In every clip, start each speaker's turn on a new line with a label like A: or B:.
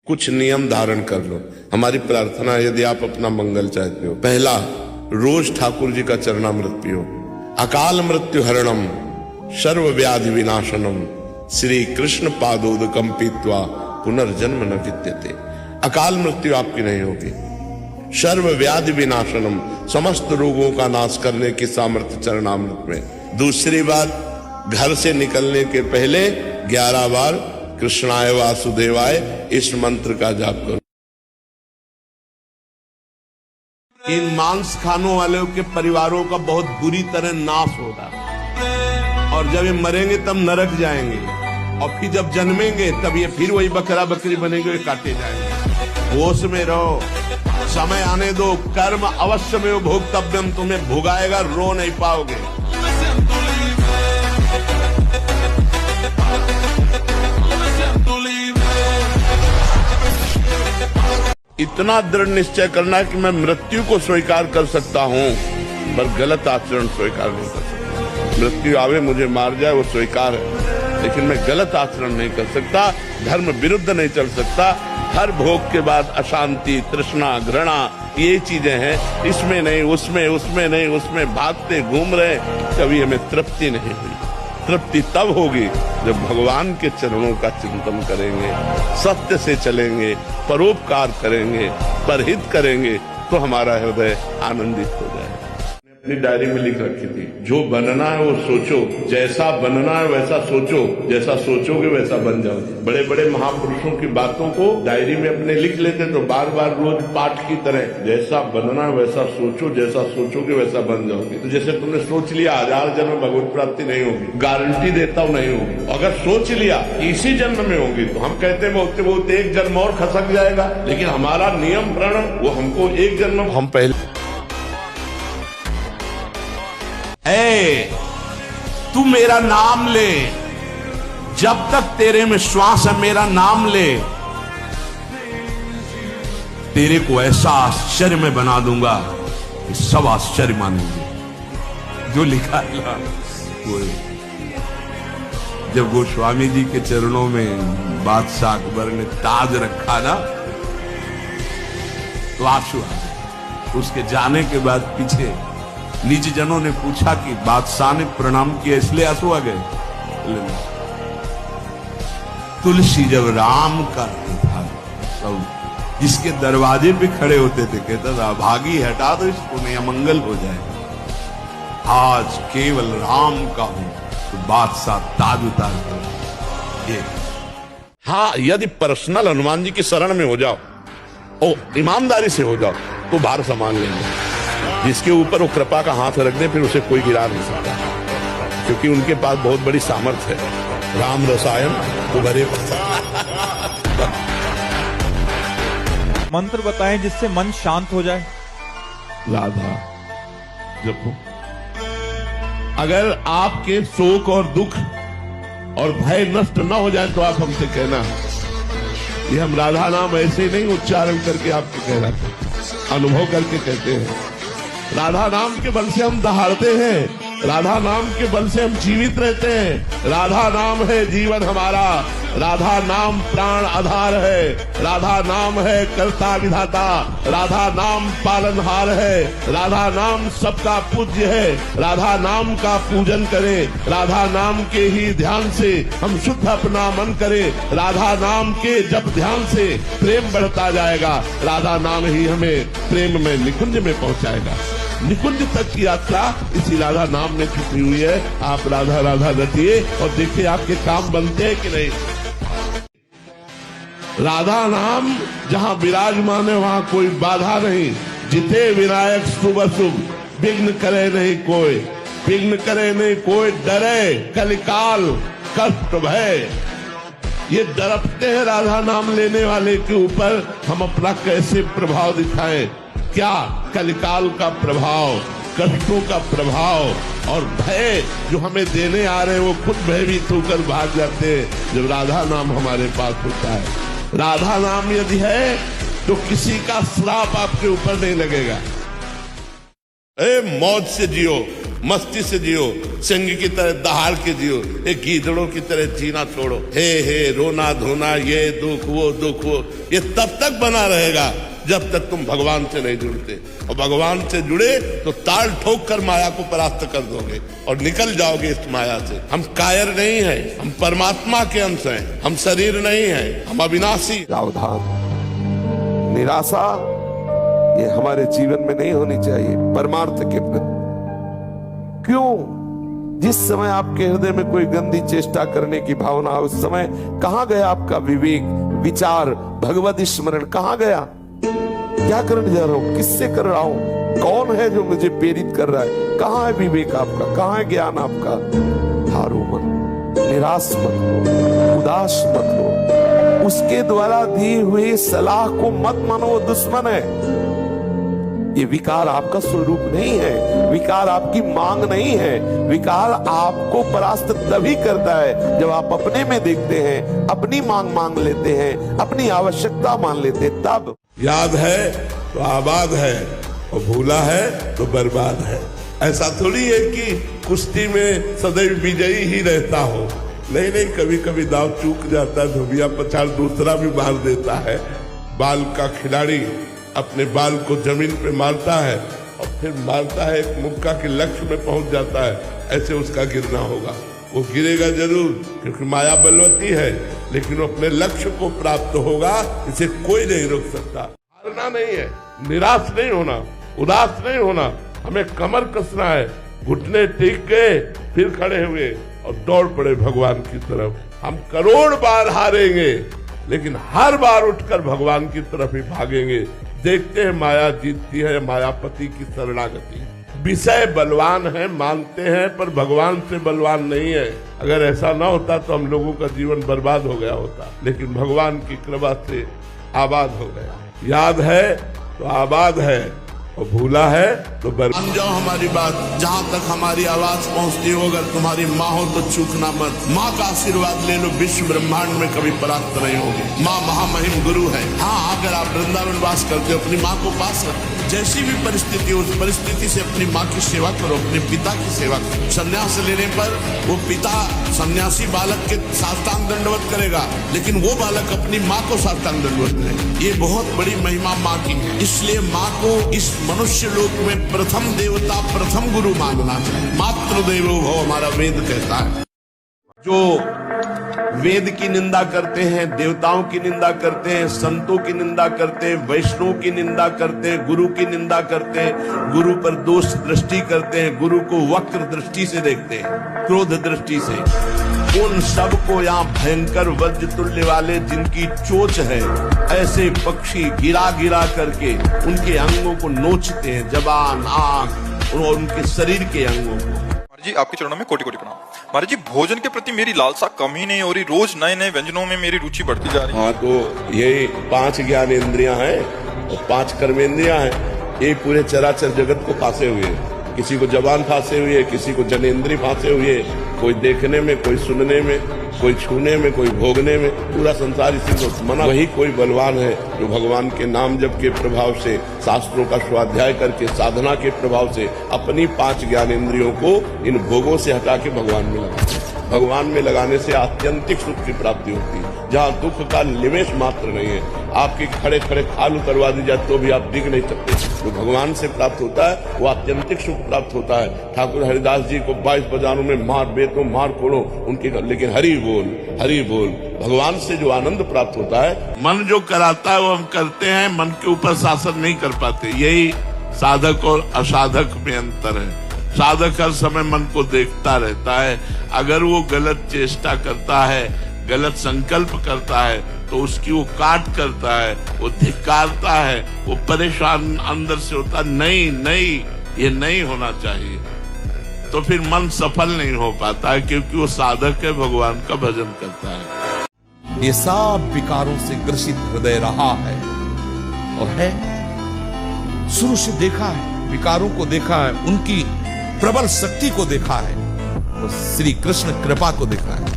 A: कुछ नियम धारण कर लो। हमारी प्रार्थना है, यदि आप अपना मंगल चाहते हो, पहला, रोज ठाकुर जी का चरणामृत पियो। अकाल मृत्यु हरणम सर्व व्याधि विनाशनम श्री कृष्ण पादोदकम पीत्वा पुनर्जन्म न विद्यते। अकाल मृत्यु आपकी नहीं होगी। सर्व व्याधि विनाशनम, समस्त रोगों का नाश करने की सामर्थ्य चरणामृत में। दूसरी बात, घर से निकलने के पहले 11 बार कृष्णाय वासुदेवाय इस मंत्र का जाप करो। इन मांस खानों वालों के परिवारों का बहुत बुरी तरह नाश होगा, और जब ये मरेंगे तब नरक जाएंगे, और फिर जब जन्मेंगे तब ये फिर वही बकरा बकरी बनेंगे, वे काटे जाएंगे। होश में रहो, समय आने दो। कर्म अवश्य में भोक्तव्यम, तुम्हें भुगाएगा, रो नहीं पाओगे। इतना दृढ़ निश्चय करना है कि मैं मृत्यु को स्वीकार कर सकता हूं, पर गलत आचरण स्वीकार नहीं कर सकता। मृत्यु आवे, मुझे मार जाए, वो स्वीकार है, लेकिन मैं गलत आचरण नहीं कर सकता, धर्म विरुद्ध नहीं चल सकता। हर भोग के बाद अशांति, तृष्णा, घृणा, ये चीजें हैं, इसमें नहीं, उसमें नहीं, उसमें भागते घूम रहे, कभी हमें तृप्ति नहीं हुई। तृप्ति तब होगी जब भगवान के चरणों का चिंतन करेंगे, सत्य से चलेंगे, परोपकार करेंगे, परहित करेंगे, तो हमारा हृदय आनंदित हो जाएगा। अपनी डायरी में लिख रखी थी, जो बनना है वो सोचो, जैसा बनना है वैसा सोचो, जैसा सोचोगे वैसा बन जाओगे। बड़े बड़े महापुरुषों की बातों को डायरी में अपने लिख लेते, तो बार बार रोज पाठ की तरह, जैसा बनना है वैसा सोचो, जैसा सोचोगे वैसा बन जाओगे। तो जैसे तुमने सोच लिया 1000 जन्म भगवत प्राप्ति नहीं होगी, गारंटी देता हूं नहीं होगी। अगर सोच लिया इसी जन्म में होगी, तो हम कहते हैं बहुत बहुत एक जन्म और खसक जाएगा, लेकिन हमारा नियम प्रण वो हमको एक जन्म, हम पहले
B: तू मेरा नाम ले, जब तक तेरे में श्वास है मेरा नाम ले, तेरे को ऐसा आश्चर्य में बना दूंगा कि सब आश्चर्य मानेंगे। जो लिखा है वो, जब गोस्वामी जी के चरणों में बादशाह अकबर ने ताज रखा ना, तो आंसू आ गए। उसके जाने के बाद पीछे निज जनों ने पूछा कि बादशाह ने प्रणाम किया इसलिए आंसू आ गए। तुलसी जब राम का था, सब जिसके दरवाजे पे खड़े होते थे, कहता था भागी हटा दो इसको, नहीं अमंगल हो जाएगा। आज केवल राम का हूं, तो बादशाह ताज उतार कर।
A: हाँ, यदि पर्सनल हनुमान जी की शरण में हो जाओ, ओ ईमानदारी से हो जाओ, तो भार संभाल लेंगे। जिसके ऊपर वो कृपा का हाथ रख दे, फिर उसे कोई गिरा नहीं सकता, क्योंकि उनके पास बहुत बड़ी सामर्थ्य है। राम रसायन उभरे।
C: मंत्र बताएं जिससे मन शांत हो जाए।
A: राधा जपो। अगर आपके शोक और दुख और भय नष्ट न हो जाए, तो आप हमसे कहना। ये हम राधा नाम ऐसे नहीं उच्चारण करके आपको कह रहे थे, अनुभव करके कहते हैं। राधा नाम के बल से हम दहाड़ते हैं, राधा नाम के बल से हम जीवित रहते हैं। राधा नाम है जीवन हमारा, राधा नाम प्राण आधार है, राधा नाम है कर्ता विधाता, राधा नाम पालनहार है, राधा नाम सबका पूज्य है। राधा नाम का पूजन करें, राधा नाम के ही ध्यान से हम शुद्ध अपना मन करें। राधा नाम के जब ध्यान से प्रेम बढ़ता जाएगा, राधा नाम ही हमें प्रेम में निकुंज में पहुंचाएगा। निकुंज तक की यात्रा इसी राधा नाम में छुपी हुई है। आप राधा राधा रटिए और देखिए आपके काम बनते हैं कि नहीं। राधा नाम जहां विराजमान है, वहां कोई बाधा नहीं। जिते विनायक शुभ शुभ, विघ्न करे नहीं कोई, विघ्न करे नहीं कोई, डरे कलिकाल कष्ट भय। ये डरते हैं राधा नाम लेने वाले के ऊपर, हम अपना कैसे प्रभाव दिखाएं। क्या कलिकाल का प्रभाव, कष्टों का प्रभाव और भय जो हमें देने आ रहे हैं, वो खुद भयभीत होकर भाग जाते हैं जब राधा नाम हमारे पास होता है। राधा नाम यदि है तो किसी का श्राप आपके ऊपर नहीं लगेगा। मौज से जियो, मस्ती से जियो, सिंह की तरह दहाड़ के जियो, एक गीदड़ों की तरह जीना छोड़ो। हे रोना धोना, ये दुख वो, ये तब तक बना रहेगा जब तक तुम भगवान से नहीं जुड़ते। और भगवान से जुड़े तो ताल ठोक कर माया को परास्त कर दोगे और निकल जाओगे इस माया से। हम कायर नहीं है, हम परमात्मा के अंश हैं, हम शरीर नहीं है, हम अविनाशी।
D: सावधान, निराशा ये हमारे जीवन में नहीं होनी चाहिए परमार्थ के प्रति। क्यों? जिस समय आपके हृदय में कोई गंदी चेष्टा करने की भावना, उस समय कहां गया आपका विवेक, विचार, भगवत स्मरण कहां गया? क्या करने जा रहा हूं, किससे कर रहा हूं, कौन है जो मुझे प्रेरित कर रहा है? कहां है विवेक आपका, कहां है ज्ञान आपका? हारो मत, निराश मत हो, उदास मत हो, उसके द्वारा दी हुई सलाह को मत मानो, वो दुश्मन है। ये विकार आपका स्वरूप नहीं है, विकार आपकी मांग नहीं है। विकार आपको परास्त तभी करता है जब आप अपने में देखते हैं, अपनी मांग लेते हैं, अपनी आवश्यकता मान लेते हैं, तब।
A: याद है तो आबाद है और भूला है तो बर्बाद है। ऐसा थोड़ी है कि कुश्ती में सदैव विजयी ही रहता हो। नहीं, कभी कभी दाव चूक जाता है, धोबिया पछाड़ दूसरा भी मार देता है। बाल का खिलाड़ी अपने बाल को जमीन पे मारता है और फिर मारता है एक मुक्का के लक्ष्य में पहुंच जाता है, ऐसे उसका गिरना होगा। वो गिरेगा जरूर क्योंकि माया बलवती है, लेकिन वो अपने लक्ष्य को प्राप्त होगा, इसे कोई नहीं रोक सकता। हारना नहीं है, निराश नहीं होना, उदास नहीं होना, हमें कमर कसना है, घुटने टेक गए फिर खड़े हुए और दौड़ पड़े भगवान की तरफ। हम करोड़ बार हारेंगे लेकिन हर बार उठकर भगवान की तरफ ही भागेंगे। देखते हैं माया जीतती है, मायापति की शरणागति। विषय बलवान है मानते हैं, पर भगवान से बलवान नहीं है। अगर ऐसा ना होता तो हम लोगों का जीवन बर्बाद हो गया होता, लेकिन भगवान की कृपा से आबाद हो गया। याद है तो आबाद है और भूला है तो मान जाओ हमारी बात। जहाँ तक हमारी आवाज पहुँचती हो, अगर तुम्हारी माँ हो तो चूकना मत। माँ का आशीर्वाद ले लो, विश्व ब्रह्मांड में कभी परास्त नहीं होगी। माँ महामहिम गुरु है। हाँ, अगर आप वृंदावन वास करते हो, अपनी माँ को पास रखो। जैसी भी परिस्थिति हो, उस परिस्थिति से अपनी माँ की सेवा करो, अपने पिता की सेवा करो। संन्यास लेने पर वो पिता सन्यासी बालक के साष्टांग दंडवत करेगा, लेकिन वो बालक अपनी माँ को साष्टांग दंडवत करेगा। ये बहुत बड़ी महिमा माँ की है। इसलिए माँ को इस मनुष्य लोक में प्रथम देवता, प्रथम गुरु मानना चाहिए। मातृदेवो भव, हमारा वेद कहता है। जो वेद की निंदा करते हैं, देवताओं की निंदा करते हैं, संतों की निंदा करते हैं, वैष्णव की निंदा करते हैं, गुरु की निंदा करते हैं, गुरु पर दोष दृष्टि करते हैं, गुरु को वक्र दृष्टि से देखते हैं, क्रोध दृष्टि से, उन सब को यहाँ भयंकर वज्र तुल्य वाले जिनकी चोंच है, ऐसे पक्षी गिरा गिरा करके उनके अंगों को नोचते हैं, जबान, आंख और उनके शरीर के अंगों को।
E: जी, आपके चरणों में कोटि कोटि प्रणाम। महाराज जी, भोजन के प्रति मेरी लालसा कम ही नहीं हो रही, रोज नए नए व्यंजनों में मेरी रुचि बढ़ती जा रही है।
A: हाँ, तो ये 5 ज्ञानेंद्रियां हैं और 5 कर्मेंद्रियां हैं। ये पूरे चराचर जगत को फांसे हुए हैं। किसी को जबान फांसे हुई है, किसी को जनेंद्री फांसे हुई है, कोई देखने में, कोई सुनने में, कोई छूने में, कोई भोगने में, पूरा संसार इसी को मना। वही कोई बलवान है जो भगवान के नाम जप के प्रभाव से, शास्त्रों का स्वाध्याय करके, साधना के प्रभाव से अपनी 5 ज्ञानेंद्रियों को इन भोगों से हटा के भगवान में लगाते हैं। भगवान में लगाने से आत्यंतिक सुख की प्राप्ति होती है, जहाँ दुख का निमेष मात्र नहीं है। आपके खड़े खड़े खाल उतरवा दी जाए तो भी आप दिख नहीं सकते। जो भगवान से प्राप्त होता है वो आत्यंतिक सुख प्राप्त होता है। ठाकुर हरिदास जी को 22 बाजारों में मार बेतो मार कोड़ो उनके, लेकिन हरि बोल भगवान से जो आनंद प्राप्त होता है। मन जो कराता है वो हम करते हैं, मन के ऊपर शासन नहीं कर पाते। यही साधक और असाधक में अंतर है। साधक हर समय मन को देखता रहता है। अगर वो गलत चेष्टा करता है, गलत संकल्प करता है, तो उसकी वो काट करता है, वो धिक्कारता है, वो परेशान अंदर से होता, नहीं ये नहीं होना चाहिए। तो फिर मन सफल नहीं हो पाता है, क्योंकि वो साधक है, भगवान का भजन करता है।
D: ये सब विकारों से ग्रसित हृदय रहा है और है, शुरू से देखा है, विकारों को देखा है, उनकी प्रबल शक्ति को देखा है और श्री कृष्ण कृपा को देखा है।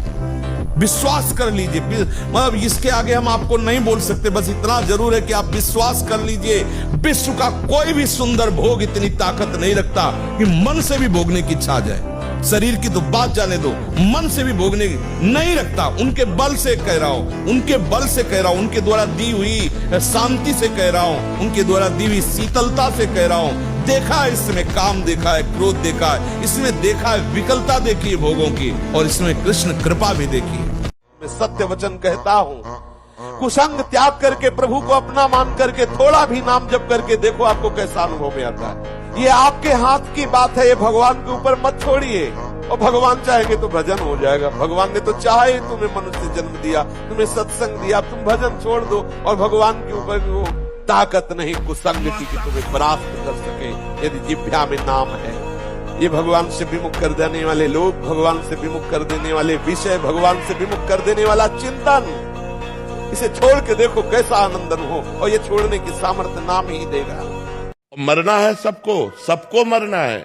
D: विश्वास कर लीजिए। मतलब इसके आगे हम आपको नहीं बोल सकते, बस इतना जरूर है कि आप विश्वास कर लीजिए, विश्व का कोई भी सुंदर भोग इतनी ताकत नहीं रखता कि मन से भी भोगने की इच्छा आ जाए। शरीर की तो बात जाने दो, मन से भी भोगने नहीं रखता। उनके बल से कह रहा हूं, उनके बल से कह रहा हूं, उनके द्वारा दी हुई शांति से कह रहा हूं, उनके द्वारा दी हुई शीतलता से कह रहा हूं। देखा है इसमें काम, देखा है क्रोध, देखा है इसमें, देखा है विकलता देखी है भोगों की, और इसमें कृष्ण कृपा भी देखी है। मैं सत्य वचन कहता हूं, कुसंग त्याग करके प्रभु को अपना मान करके थोड़ा भी नाम जप करके देखो आपको कैसा अनुभव में आता है। ये आपके हाथ की बात है, ये भगवान के ऊपर मत छोड़िए। और भगवान चाहेंगे तो भजन हो जाएगा। भगवान ने तो चाहे तुम्हें मनुष्य जन्म दिया, तुम्हें सत्संग दिया, तुम भजन छोड़ दो। और भगवान के ऊपर वो ताकत नहीं कुसंग की कि तुम्हें परास्त कर सके यदि जिह्वा में नाम है। ये भगवान से विमुख कर देने वाले लोग, भगवान से विमुख कर देने वाले विषय, भगवान से विमुख कर देने वाला चिंतन, इसे छोड़ के देखो कैसा आनंद हो। और ये छोड़ने की सामर्थ्य नाम ही देगा।
A: मरना है सबको, सबको मरना है।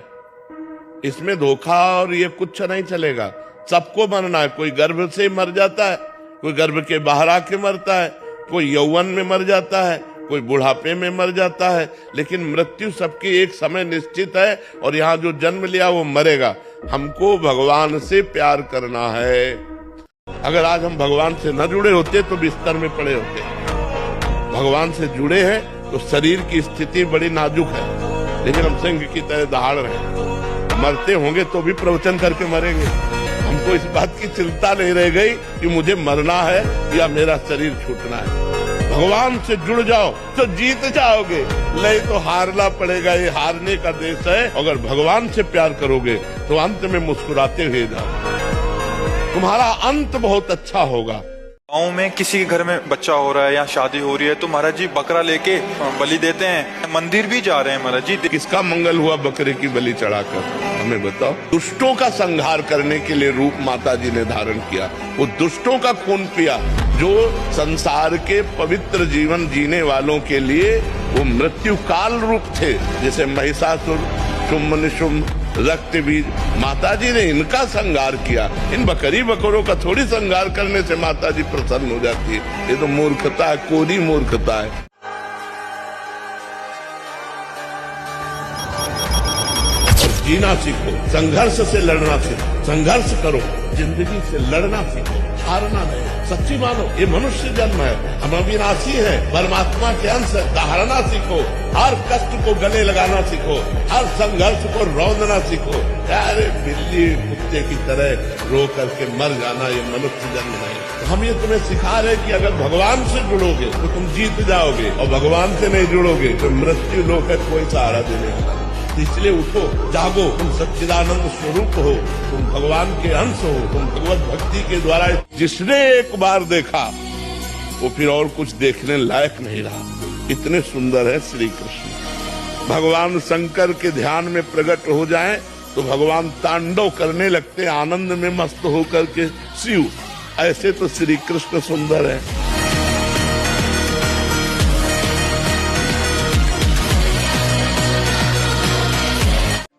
A: इसमें धोखा और ये कुछ नहीं चलेगा। सबको मरना है। कोई गर्भ से मर जाता है, कोई गर्भ के बाहर आके मरता है, कोई यौवन में मर जाता है, कोई बुढ़ापे में मर जाता है, लेकिन मृत्यु सबकी एक समय निश्चित है। और यहाँ जो जन्म लिया वो मरेगा। हमको भगवान से प्यार करना है। अगर आज हम भगवान से न जुड़े होते तो बिस्तर में पड़े होते। भगवान से जुड़े हैं तो शरीर की स्थिति बड़ी नाजुक है, लेकिन हम सिंह की तरह दहाड़ रहे। मरते होंगे तो भी प्रवचन करके मरेंगे। हमको इस बात की चिंता नहीं रह गई कि मुझे मरना है या मेरा शरीर छूटना है। भगवान से जुड़ जाओ तो जीत जाओगे, नहीं तो हारना पड़ेगा। ये हारने का देश है। अगर भगवान से प्यार करोगे तो अंत में मुस्कुराते हुए जाओ, तुम्हारा अंत बहुत अच्छा होगा।
E: गाँव में किसी के घर में बच्चा हो रहा है या शादी हो रही है तो महाराज जी बकरा लेके बलि देते हैं। मंदिर भी जा रहे हैं महाराज जी।
A: किसका मंगल हुआ बकरे की बलि चढ़ाकर? हमें बताओ। दुष्टों का संहार करने के लिए रूप माता जी ने धारण किया। वो दुष्टों का खून पिया। जो संसार के पवित्र जीवन जीने वालों के लिए वो मृत्यु काल रूप थे, जैसे महिषासुर, शुम्भ निशुम्भ, रक्त बीज। माता जी ने इनका संहार किया। इन बकरी बकरों का थोड़ी संहार करने से माता जी प्रसन्न हो जाती है। ये तो मूर्खता है, कोरी मूर्खता है। और जीना सीखो, संघर्ष से लड़ना सीखो। संघर्ष करो, जिंदगी से लड़ना सीखो, हारना नहीं। सच्ची मानो ये मनुष्य जन्म है, हम अविनाशी है, परमात्मा के अंश है। दहाड़ना सीखो, हर कष्ट को गले लगाना सीखो, हर संघर्ष को रौंदना सीखो। अरे बिल्ली कुत्ते की तरह रो करके मर जाना ये मनुष्य जन्म नहीं। तो हम ये तुम्हें सिखा रहे कि अगर भगवान से जुड़ोगे तो तुम जीत जाओगे, और भगवान से नहीं जुड़ोगे तो मृत्यु लोक है, कोई सहारा देने वाला। इसलिए उठो, जागो, तुम सच्चिदानंद स्वरूप हो, तुम भगवान के अंश हो, तुम भगवत भक्ति के द्वारा। जिसने एक बार देखा वो फिर और कुछ देखने लायक नहीं रहा। इतने सुंदर है श्री कृष्ण। भगवान शंकर के ध्यान में प्रकट हो जाएं तो भगवान तांडव करने लगते, आनंद में मस्त होकर के शिव। ऐसे तो श्री कृष्ण सुंदर है।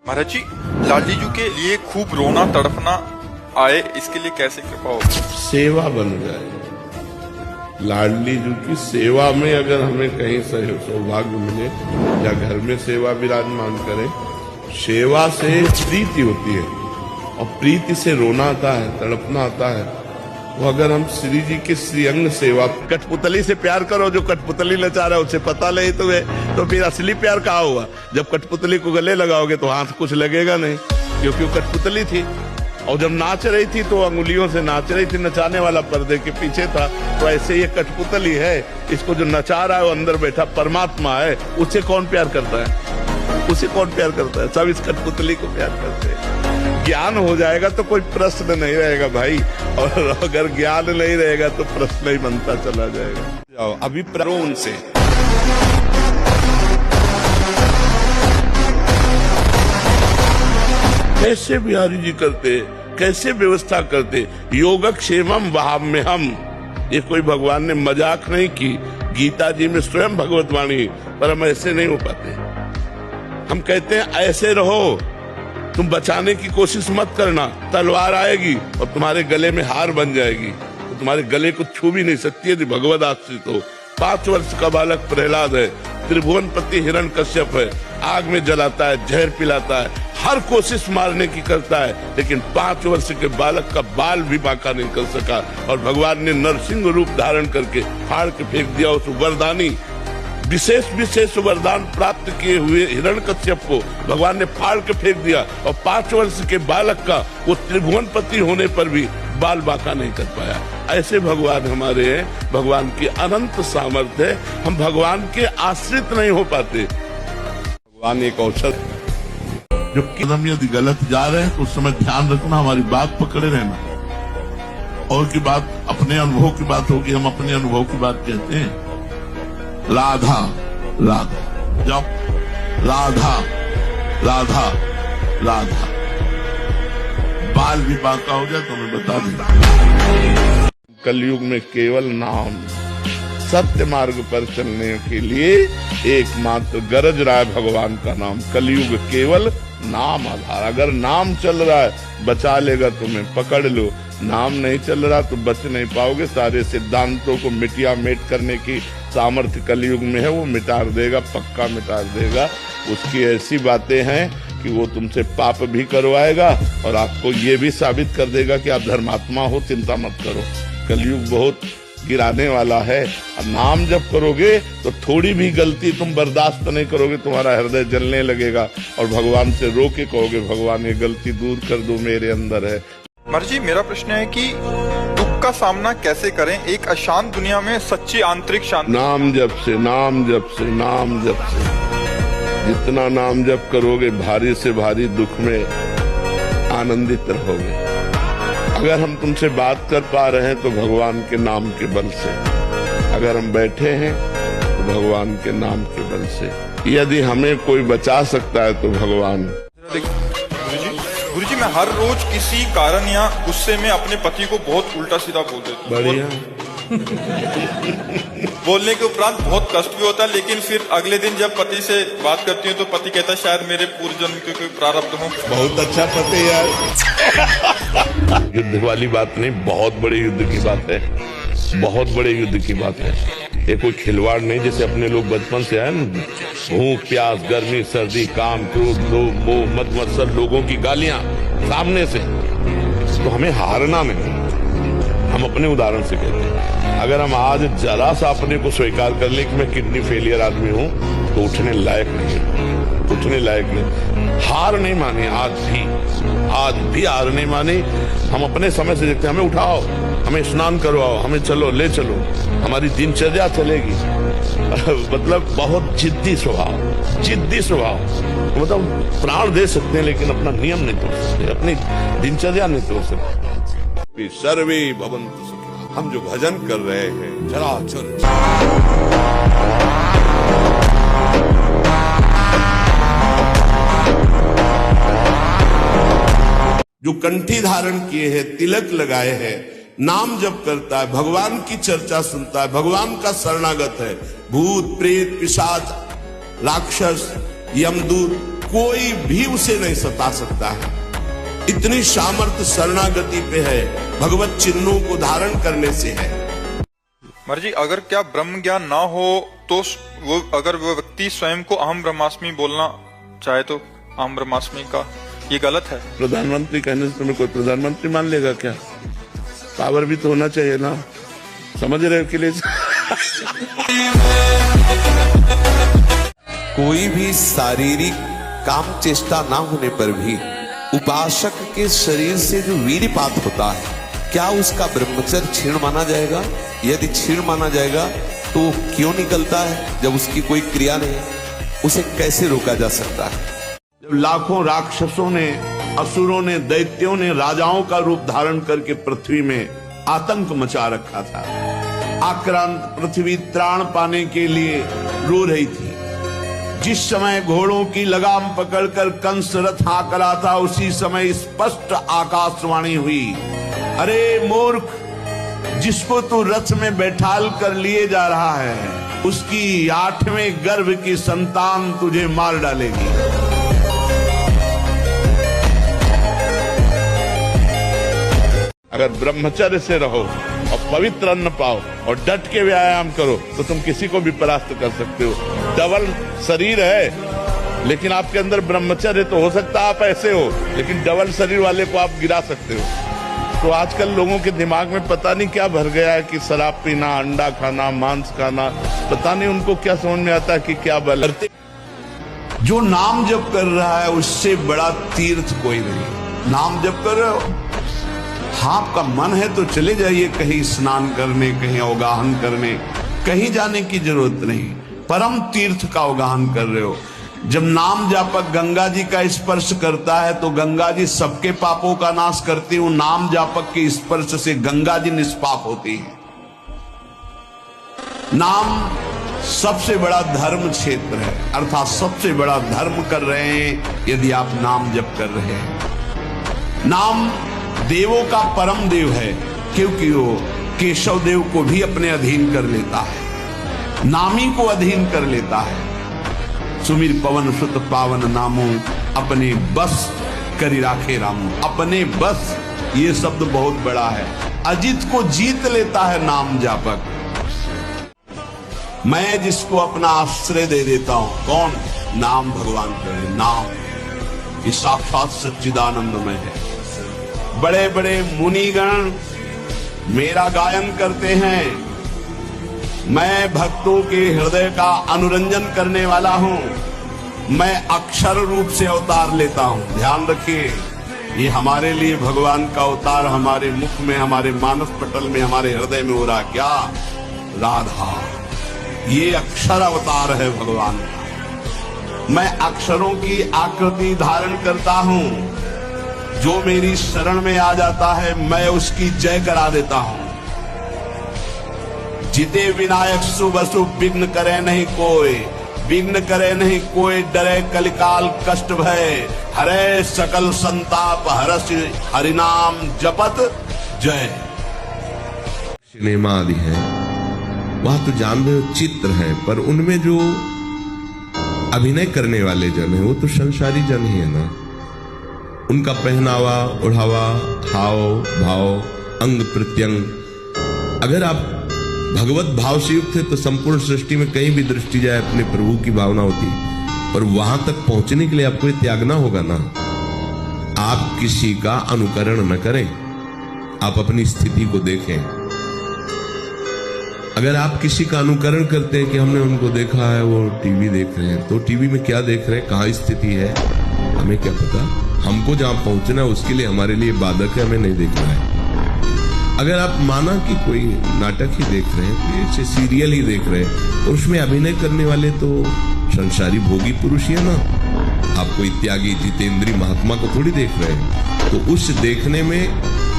E: महाराज जी लाडली जी के लिए खूब रोना तड़पना आए, इसके लिए कैसे कृपा हो?
A: सेवा बन जाए। लाडली जी की सेवा में अगर हमें कहीं सौभाग्य मिले या घर में सेवा विराजमान करे, सेवा से प्रीति होती है और प्रीति से रोना आता है, तड़पना आता है। वो अगर हम श्री जी के श्रीअंग सेवा, कठपुतली से प्यार करो, जो कठपुतली नचा रहा है उसे पता नहीं तुम्हें, तो फिर असली प्यार कहाँ हुआ? जब कठपुतली को गले लगाओगे तो हाथ कुछ लगेगा नहीं, क्योंकि वो कठपुतली थी। और जब नाच रही थी तो अंगुलियों से नाच रही थी, नचाने वाला पर्दे के पीछे था। तो ऐसे ये कठपुतली है, इसको जो नचा रहा है वो अंदर बैठा परमात्मा है। उसे कौन प्यार करता है? उसे कौन प्यार करता है? सब इस कठपुतली को प्यार करते हैं। ज्ञान हो जाएगा तो कोई प्रश्न नहीं रहेगा भाई, और अगर ज्ञान नहीं रहेगा तो प्रश्न ही बनता चला जाएगा। जाओ अभी प्रो उनसे। कैसे बिहारी जी करते, कैसे व्यवस्था करते। योगक्षेमम वहाम्यहम, ये कोई भगवान ने मजाक नहीं की। गीता जी में स्वयं भगवत वाणी, पर हम ऐसे नहीं हो पाते। हम कहते हैं ऐसे रहो, तुम बचाने की कोशिश मत करना, तलवार आएगी और तुम्हारे गले में हार बन जाएगी, तो तुम्हारे गले को छू भी नहीं सकती यदि भगवद आश्रित हो। 5 वर्ष का बालक प्रहलाद है, त्रिभुवनपति हिरण्यकश्यप है, आग में जलाता है, जहर पिलाता है, हर कोशिश मारने की करता है, लेकिन 5 वर्ष के बालक का बाल भी बांका नहीं कर सका। और भगवान ने नरसिंह रूप धारण करके फाड़ के फेंक दिया उस वरदानी विशेष वरदान प्राप्त किए हुए हिरण्यकश्यप को भगवान ने फाड़ के फेंक दिया। और 5 वर्ष के बालक का वो त्रिभुवनपति होने पर भी बाल बांका नहीं कर पाया। ऐसे भगवान हमारे हैं, भगवान की अनंत सामर्थ्य है, हम भगवान के आश्रित नहीं हो पाते। भगवान एक औषध जो कदम यदि गलत जा रहे हैं तो उस समय ध्यान रखना, हमारी बात पकड़े रहना। और की बात अपने अनुभव की बात होगी, हम अपने अनुभव की बात कहते हैं। राधा राधा जब राधा राधा राधा बाल भी बांका हो जाए तो मैं बता दूं। कलयुग में केवल नाम, सत्य मार्ग पर चलने के लिए एकमात्र गरज रहा है भगवान का नाम। कलयुग केवल नाम आधार, अगर नाम चल रहा है बचा लेगा तुम्हें, पकड़ लो। नाम नहीं चल रहा तो बच नहीं पाओगे। सारे सिद्धांतों को मिटिया मेट करने की सामर्थ्य कलयुग में है, वो मिटा देगा, पक्का मिटा देगा। उसकी ऐसी बातें हैं कि वो तुमसे पाप भी करवाएगा और आपको ये भी साबित कर देगा कि आप धर्मात्मा हो, चिंता मत करो। कलयुग बहुत गिराने वाला है। अब नाम जब करोगे तो थोड़ी भी गलती तुम बर्दाश्त नहीं करोगे, तुम्हारा हृदय जलने लगेगा और भगवान से रो के कहोगे भगवान ये गलती दूर कर दो, मेरे अंदर है।
E: महाराज जी, मेरा प्रश्न है कि दुख का सामना कैसे करें एक अशांत दुनिया में सच्ची आंतरिक शांति?
A: नाम जप से, नाम जप से, नाम जप से। जितना नाम जप करोगे भारी से भारी दुख में आनंदित रहोगे। अगर हम तुमसे बात कर पा रहे हैं तो भगवान के नाम के बल से, अगर हम बैठे हैं तो भगवान के नाम के बल से। यदि हमें कोई बचा सकता है तो भगवान।
E: गुरुजी, मैं हर रोज किसी कारण या गुस्से में अपने पति को बहुत उल्टा सीधा बोल देता हूँ।
A: बढ़िया।
E: बोलने के उपरांत बहुत कष्ट भी होता है, लेकिन फिर अगले दिन जब पति से बात करती हूँ तो पति कहता है शायद मेरे पूर्व जन्म के कोई प्रारब्ध हो।
A: बहुत अच्छा पति यार। युद्ध वाली बात नहीं, बहुत बड़े युद्ध की बात है, बहुत बड़े युद्ध की बात है। ये कोई खिलवाड़ नहीं, जैसे अपने लोग बचपन से आए ना, भूख प्यास गर्मी सर्दी काम क्रोध लोभ मोह मद मत्सर लोगों की गालियां सामने से, तो हमें हारना नहीं। हम अपने उदाहरण से कहते हैं, अगर हम आज जरा सा अपने को स्वीकार कर ले कि मैं किडनी फेलियर आदमी हूं तो उठने लायक नहीं, उठने लायक नहीं। हार नहीं मानी, आज भी हार नहीं मानी। हम अपने समय से देखते हैं, हमें उठाओ, हमें स्नान करवाओ, हमें चलो ले चलो, हमारी दिनचर्या चलेगी। मतलब बहुत जिद्दी स्वभाव, जिद्दी स्वभाव। मतलब प्राण दे सकते हैं लेकिन अपना नियम नहीं तोड़ सकते, अपनी दिनचर्या नहीं तोड़ सकते। सर्वे भवन्तु सुखिनः। हम जो भजन कर रहे हैं चराचर जो कंठी धारण किए हैं, तिलक लगाए हैं, नाम जप करता है, भगवान की चर्चा सुनता है, भगवान का शरणागत है, भूत प्रेत पिशाच राक्षस यमदूत कोई भी उसे नहीं सता सकता है। इतनी सामर्थ्य शरणागति पे है, भगवत चिन्हों को धारण करने से है।
E: महाराज जी, अगर क्या ब्रह्म ज्ञान ना हो तो वो अगर वो व्यक्ति स्वयं को अहम ब्रह्मास्मि बोलना चाहे तो अहम ब्रह्मास्मि का ये गलत है?
A: प्रधानमंत्री कहने से तुम्हें कोई प्रधानमंत्री मान लेगा क्या? पावर भी तो होना चाहिए ना, समझ रहे हो? के लिए
D: कोई भी शारीरिक काम चेष्टा ना होने पर भी उपासक के शरीर से जो वीर्यपात होता है, क्या उसका ब्रह्मचर्य क्षीण माना जाएगा? यदि क्षीण माना जाएगा तो क्यों निकलता है जब उसकी कोई क्रिया नहीं? उसे कैसे रोका जा सकता है?
A: जब लाखों राक्षसों ने, असुरों ने, दैत्यों ने राजाओं का रूप धारण करके पृथ्वी में आतंक मचा रखा था, आक्रांत पृथ्वी त्राण पाने के लिए रो रही थी। जिस समय घोड़ों की लगाम पकड़कर कंस रथ हाँक रहा था, उसी समय स्पष्ट आकाशवाणी हुई, अरे मूर्ख, जिसको तू रथ में बैठाल कर लिए जा रहा है उसकी 8वें गर्भ की संतान तुझे मार डालेगी। अगर ब्रह्मचर्य से रहो और पवित्र अन्न पाओ और डट के व्यायाम करो तो तुम किसी को भी परास्त कर सकते हो। डबल शरीर है लेकिन आपके अंदर ब्रह्मचर्य तो हो सकता है आप ऐसे हो, लेकिन डबल शरीर वाले को आप गिरा सकते हो। तो आजकल लोगों के दिमाग में पता नहीं क्या भर गया है कि शराब पीना, अंडा खाना, मांस खाना, पता नहीं उनको क्या समझ में आता है कि क्या बल है।
B: जो नाम जप कर रहा है उससे बड़ा तीर्थ कोई नहीं। नाम जप कर रहे हो, हाँ आपका मन है तो चले जाइए कहीं स्नान करने, कहीं अवगाहन करने, कहीं जाने की जरूरत नहीं। परम तीर्थ का अवगाहन कर रहे हो। जब नाम जापक गंगा जी का स्पर्श करता है तो गंगा जी सबके पापों का नाश करती हूँ। नाम जापक के स्पर्श से गंगा जी निष्पाप होती है। नाम सबसे बड़ा धर्म क्षेत्र है, अर्थात सबसे बड़ा धर्म कर रहे हैं यदि आप नाम जप कर रहे हैं। नाम देवों का परम देव है क्योंकि वो केशव देव को भी अपने अधीन कर लेता है, नामी को अधीन कर लेता है। सुमिर पवन सुत पावन नामो अपने बस करी राखे रामो। अपने बस ये शब्द बहुत बड़ा है। अजित को जीत लेता है नाम जापक। मैं जिसको अपना आश्रय दे देता हूं, कौन? नाम भगवान करे। नाम ये साक्षात सच्चिदानंदमय है। बड़े बड़े मुनिगण मेरा गायन करते हैं। मैं भक्तों के हृदय का अनुरंजन करने वाला हूं। मैं अक्षर रूप से अवतार लेता हूं। ध्यान रखिए, ये हमारे लिए भगवान का अवतार हमारे मुख में, हमारे मानस पटल में, हमारे हृदय में हो रहा। क्या? राधा। ये अक्षर अवतार है भगवान का। मैं अक्षरों की आकृति धारण करता हूं। जो मेरी शरण में आ जाता है मैं उसकी जय करा देता हूं। जिते विनायक शुभ अशुभ विघ्न करे नहीं कोई, विघ्न करे नहीं कोई, डरे कलिकाल कष्ट भय, हरे सकल संताप हरस हरिनाम जपत जय।
F: सिनेमा आदि है वहां तो जान रहे हो चित्र है, पर उनमें जो अभिनय करने वाले जन है वो तो संसारी जन ही है ना। उनका पहनावा, ओढ़ावा, हाव भाव, अंग प्रत्यंग, अगर आप भगवत भाव से युक्त है तो संपूर्ण सृष्टि में कहीं भी दृष्टि जाए अपने प्रभु की भावना होती है। और वहां तक पहुंचने के लिए आपको ये त्यागना होगा ना। आप किसी का अनुकरण न करें, आप अपनी स्थिति को देखें। अगर आप किसी का अनुकरण करते हैं कि हमने उनको देखा है वो टीवी देख रहे हैं, तो टीवी में क्या देख रहे हैं, कहाँ स्थिति है, हमें क्या पता। हमको जहां पहुंचना है उसके लिए हमारे लिए बाधक है, हमें नहीं देखना है। अगर आप माना कि कोई नाटक ही देख रहे हैं, कोई ऐसे सीरियल ही देख रहे हैं, तो उसमें अभिनय करने वाले तो संसारी भोगी पुरुष ही है ना। आप कोई त्यागी जितेंद्री महात्मा को थोड़ी देख रहे हैं। तो उस देखने में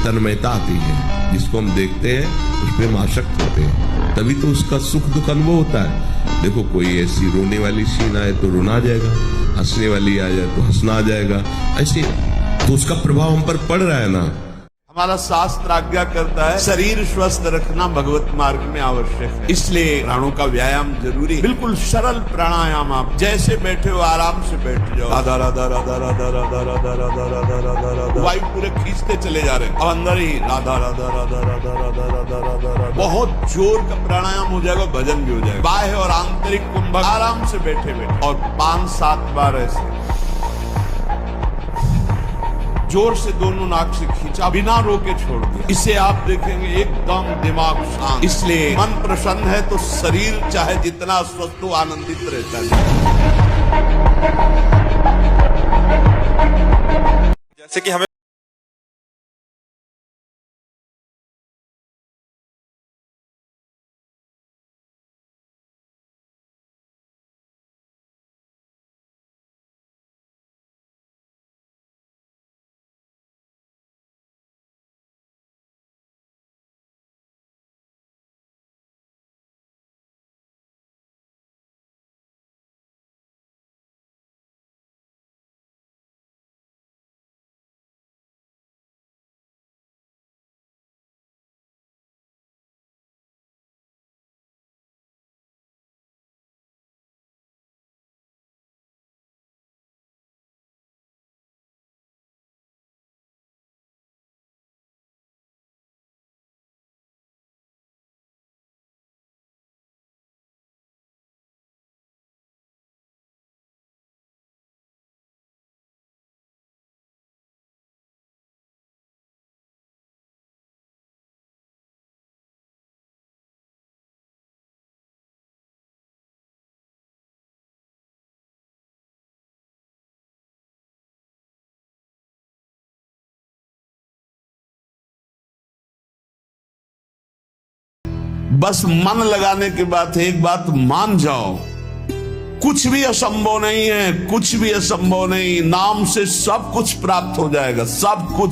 F: तन्मयता आती है। जिसको हम देखते हैं उस पर हम आसक्त होते हैं, तभी तो उसका सुख दुख अनुभव होता है। देखो कोई ऐसी रोने वाली सीन आए तो रोना आ जाएगा, हंसने वाली आ जाए तो हंसना आ जाएगा, ऐसे तो उसका प्रभाव हम पर पड़ रहा है ना।
B: हमारा शास्त्र आज्ञा करता है शरीर स्वस्थ रखना भगवत मार्ग में आवश्यक है, इसलिए प्राणों का व्यायाम जरूरी है। बिल्कुल सरल प्राणायाम, आप जैसे बैठे हो आराम से बैठ जाओ। राधा राधा राधा राधा राधा राधा राधा राधा राधा राधा, वायु पूरे खींचते चले जा रहे हैं। अब अंदर ही राधा राधा राधा राधा राधा राधा राधा राधा, बहुत जोर का प्राणायाम हो जाएगा, भजन भी हो जाएगा। बाह्य और आंतरिक कुंभ आराम से बैठे बैठे, और 5-7 बार ऐसे जोर से दोनों नाक से खींचा, बिना रोके छोड़ दिया। इसे आप देखेंगे एकदम दिमाग शांत। इसलिए मन प्रसन्न है तो शरीर चाहे जितना स्वस्थ हो आनंदित रहता है।
E: जैसे कि हमें
B: बस मन लगाने की बात है। एक बात मान जाओ, कुछ भी असंभव नहीं है, कुछ भी असंभव नहीं। नाम से सब कुछ प्राप्त हो जाएगा, सब कुछ।